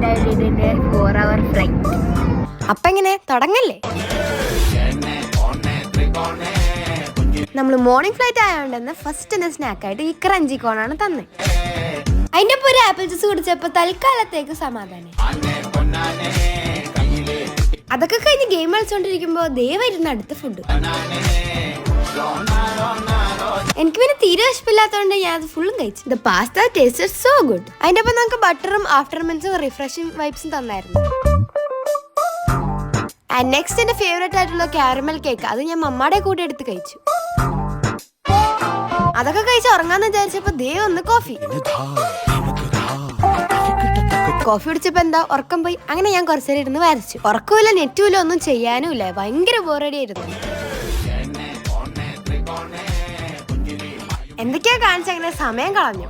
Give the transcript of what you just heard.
and I did it a 4-hour flight. അപ്പൊ എങ്ങനെ തുടങ്ങല്ലേ? നമ്മൾ മോർണിംഗ് ഫ്ലൈറ്റ് ആയതുകൊണ്ട് ഫസ്റ്റ് സ്നാക്കായിട്ട് ഈ ക്രഞ്ചി കോണാണ് തന്നെ. അതിന്റെ ഒപ്പം ഒരു ആപ്പിൾ ജ്യൂസ് കുടിച്ചപ്പോ തൽക്കാലത്തേക്ക് സമാധാനം. അതൊക്കെ കഴിഞ്ഞ് ഗെയിം കളിച്ചോണ്ടിരിക്കുമ്പോ ദയവായിരുന്നു അടുത്ത ഫുഡ്. എനിക്ക് പിന്നെ തീരെ വിശപ്പില്ലാത്തതുകൊണ്ട് ഞാൻ അത് ഫുള്ളും കഴിച്ചു. The pasta tasted so good. അതിന്റെ ഒപ്പം നമുക്ക് ബട്ടറും ആഫ്റ്റർമീൽസും റിഫ്രഷിംഗ് വൈബ്സും തന്നായിരുന്നു. ആൻഡ് നെക്സ്റ്റ് എന്റെ ഫേവറേറ്റ് ആയിട്ടുള്ള കാരമൽ കേക്ക്, അത് ഞാൻ മമ്മാടെ കൂടെ എടുത്ത് കഴിച്ചു. അതൊക്കെ കഴിച്ച് ഉറങ്ങാന്ന് വിചാരിച്ചപ്പോ ഒന്ന് കോഫി കുടിച്ചപ്പോ എന്താ ഉറക്കം പോയി. അങ്ങനെ ഞാൻ കുറച്ചേരം ഇരുന്ന് വരച്ചു. ഉറക്കമില്ല, നെറ്റുമില്ല, ഒന്നും ചെയ്യാനുമില്ല. ഭയങ്കര ബോറടി ആയിരുന്നു. എന്തൊക്കെയാ കാണിച്ച അങ്ങനെ സമയം കളഞ്ഞു.